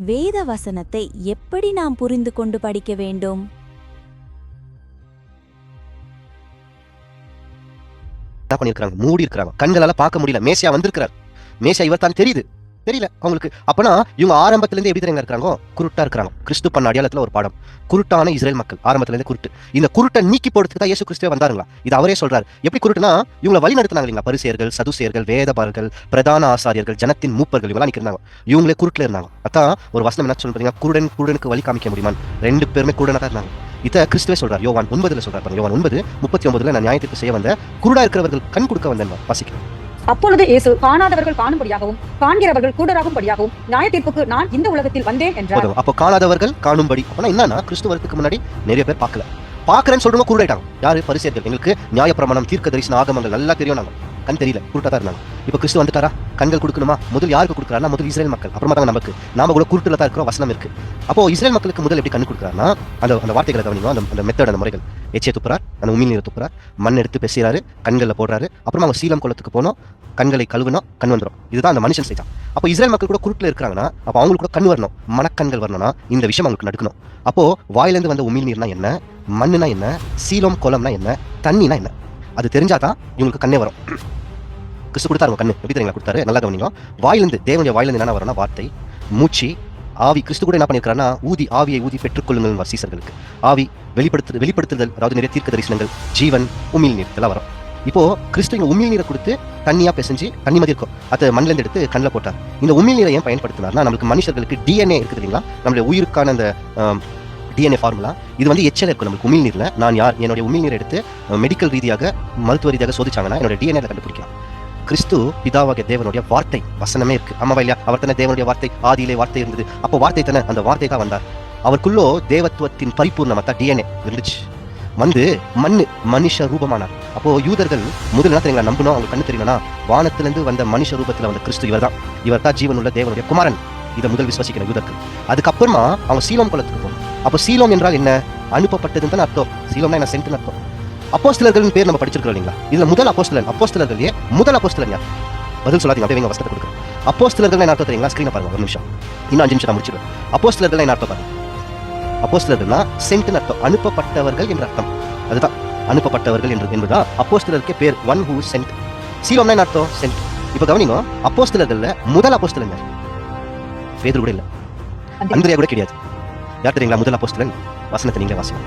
வேத வசனத்தை எப்படி நாம் புரிந்து கொண்டு படிக்க வேண்டும்? மூடி இருக்கிறாங்க, கண்களால பார்க்க முடியல. மேசியா வந்திருக்கிறார், மேசியா இவர் தான் தெரியல அவங்களுக்கு. அப்பனா இவங்க ஆரம்பத்துல இருந்து எப்படி தெரியுங்க இருக்காங்க? குருட்டா இருக்கிறாங்க. கிறிஸ்து பண்ண அடையாளத்துல ஒரு பாடம், குருட்டான இஸ்ரேல் மக்கள் ஆரம்பத்துல இருந்து குருட்டு. இந்த குருட்டை நீக்கி போடுறதுக்கு தான் இயேசு கிறிஸ்துவே வந்தாருங்களா? இது அவரே சொல்றாரு. எப்படி குருட்டுனா, இவங்களை வழி நடத்தினாங்க இல்லைங்களா? பரிசேயர்கள், சதுசேயர்கள், வேதபாரர்கள், பிரதான ஆசாரியர்கள், ஜனத்தின் மூப்பர்கள் இவங்க நிற்கிறாங்க. இவங்களே குருட்டுல இருந்தாங்க. அதான் ஒரு வசனம் என்ன சொல்றீங்க? குருடனுக்கு வழி காமிக்க முடியுமா? 2 பேருமே குருடனா தான் இருந்தாங்க. இதை கிறிஸ்துவே சொல்றார். யோவான் 9 சொல்றாரு. யோவான் 9:39 நான் நியாயத்தீர்ப்பு செய்ய வந்த குருடா இருக்கிறவர்கள் கண் கொடுக்க வந்தேன் வாசிக்கிறேன். அப்பொழுது இயேசு காணாதவர்கள் காணும்படியாகவும் காண்கிறவர்கள் கூடராகும்படியாகவும் நியாயத்தீர்ப்புக்கு நான் இந்த உலகத்தில் வந்தேன் என்றார். அப்போ காணாதவர்கள் காணும்படி அப்பனா என்னன்னா, கிறிஸ்து வரதுக்கு முன்னாடி நிறைய பேர் பார்க்கலன்னு சொல்றவங்க குருடாயிட்டாங்க. யாரு? பரிசேயர்கள். எங்களுக்கு நியாயப்பிரமாணம், தீர்க்க தரிசன ஆகமங்கள் நல்லா தெரியும், நாங்க கண் தெரியல, குருட்டா தான் இருந்தாங்க. இப்ப கிறிஸ்து வந்துட்டாரா? கண்கள் கொடுக்கணுமா? முதல் யாருக்கு கொடுக்குறாருன்னா, முதல் இஸ்ரேல் மக்கள். அப்புறமா தான் நமக்கு. நாம கூட குருட்டுல தான் இருக்கிறோம், வசனம் இருக்கு. அப்போ இஸ்ரேல் மக்களுக்கு முதல் எப்படி கண் கொடுக்குறாருன்னா, அந்த வார்த்தைகளை கவனிங்க, அந்த மெத்தட், அந்த முறைகள். எச்சே துப்புறார், அந்த உமிழ் நீரை துப்புறார், மண் எடுத்து பெசிறாரு, கண்களில் போடுறாரு. அப்புறமா அவங்க சீலம் குளத்துக்கு போனோம், கண்களை கழுவினோம், கண் வந்துடும். இதுதான் அந்த மனுஷன் செய்தான். அப்போ இஸ்ரேல் மக்கள் கூட குருட்டுல இருக்கிறாங்கன்னா, அப்போ அவங்களுக்கு கூட கண் வரணும், மனக்கண்கள் வரணும்னா இந்த விஷயம் அவங்களுக்கு நடக்கணும். அப்போ வாயிலிருந்து வந்த உமிழ் நீர்னா என்ன, மண்ணுனா என்ன, சீலம் குளம்னா என்ன, தண்ணினா என்ன, அது தெரிஞ்சாதான் இவங்களுக்கு கண்ணே வரும். கிறிஸ்து கொடுத்தாரு கண்ணு. எப்படி தெரியுங்களா கொடுத்தாரு? நல்லா கவனிங்க. வாயிலிருந்து, தேவனுடைய வாயிலிருந்து என்ன வரும்னா வார்த்தை, மூச்சு, ஆவி. கிறிஸ்து கூட என்ன பண்ணிருக்காருன்னா, ஆவியை ஊதி பெற்றுக்கொள்ளுங்கள் சீசர்களுக்கு. ஆவி வெளிப்படுத்துதல், அதாவது நிறைய தீர்க்க தரிசனங்கள், ஜீவன், உமிழ் நீர் இதெல்லாம் வரும். இப்போ கிறிஸ்து இங்க உமிழ் நீரை கொடுத்து தண்ணியா பிசைஞ்சு, தண்ணி மாதிரி இருக்கும், அதை மண்ணில இருந்து எடுத்து கண்ணில் போட்டார். இந்த உமிழ் நீரை ஏன் பயன்படுத்தினார்னா, நம்மளுக்கு மனுஷர்களுக்கு டிஎன்ஏ இருக்குது இல்லைங்களா, நம்மளுடைய உயிருக்கான அந்த டிஎன்ஏ ஃபார்முலா, இது வந்து எச்சல் இருக்கும் நம்மளுக்கு உமிழ் நீர்ல. நான் யார்? என்னுடைய உமிழ் நீரை எடுத்து மெடிக்கல் ரீதியாக, மருத்துவ ரீதியாக சோதிச்சாங்கன்னா என்னோட டிஎன்ஏ கண்டுபிடிக்கலாம். கிறிஸ்து பிதாவாகிய தேவனுடைய வார்த்தை, வசனமே இருக்கு. ஆமாவா இல்லையா? அவர் தானே தேவனுடைய வார்த்தை, ஆதியிலே வார்த்தை இருந்தது. அப்போ வார்த்தை தானே, அந்த வார்த்தை தான் வந்தார். அவருக்குள்ளோ தேவத்துவத்தின் பரிபூர்ணமத்தா டிஎன்ஏ இருந்துச்சு. வந்து மனுஷ ரூபமானார். அப்போ யூதர்கள் முதல் என்ன தெரியுங்களா நம்பணும், அவங்க கண்ணு தெரியணும்னா, வானத்திலிருந்து வந்த மனுஷ ரூபத்தில் வந்த கிறிஸ்து இவர் தான் ஜீவனுள்ள தேவனுடைய குமாரன். இதை முதல் விசுவாசிக்கணும் யூதர்கள். அதுக்கப்புறமா அவங்க சீலோம் குளத்துக்கு போகணும். அப்போ சீலோம் என்றால் என்ன? அனுப்பப்பட்டதுன்னு தானே அர்த்தம். சீலோம்னா என்ன? சென்ட்னு அர்த்தம். அப்போஸ்தலர்கள் பேர் நம்ம படிச்சிருக்கோம் இல்லைங்களா? இதுல முதல் அப்போஸ்தலர்களே முதல் அப்போஸ்தலன் யார்? பதில் சொல்லாதீங்க, அப்படியே வசனத்தை கொடுக்குறேன். அப்போஸ்தலர்கள் என்ன அர்த்தம் தெரியுங்களா? ஸ்கிரீனை பாருங்க ஒரு நிமிஷம், இன்னும் 5 நிமிஷம் தான் முடிச்சிருவேன். அப்போஸ்தலர்கள் என்ன அர்த்தம் பாருங்க. அப்போஸ்தலர்கள்னா சென்ட்னு அர்த்தம், அனுப்பப்பட்டவர்கள் என்ற அர்த்தம். அதுதான் அனுப்பப்பட்டவர்கள் என்பதுதான் அப்போஸ்தலருக்கே பேர், ஒன் ஹூ சென்ட். சீலோம்னா என்ன அர்த்தம்? சென்ட். இப்ப கவனிங்க, அப்போஸ்தலர்கள்ல முதல் அப்போஸ்தலன் யார்? பேதுரு கூட இல்ல, அந்திரியா கூட கிடையாது. யார் தெரியுங்களா முதல் அப்போஸ்தலன்? வசனத்தை நீங்க வாசிங்க.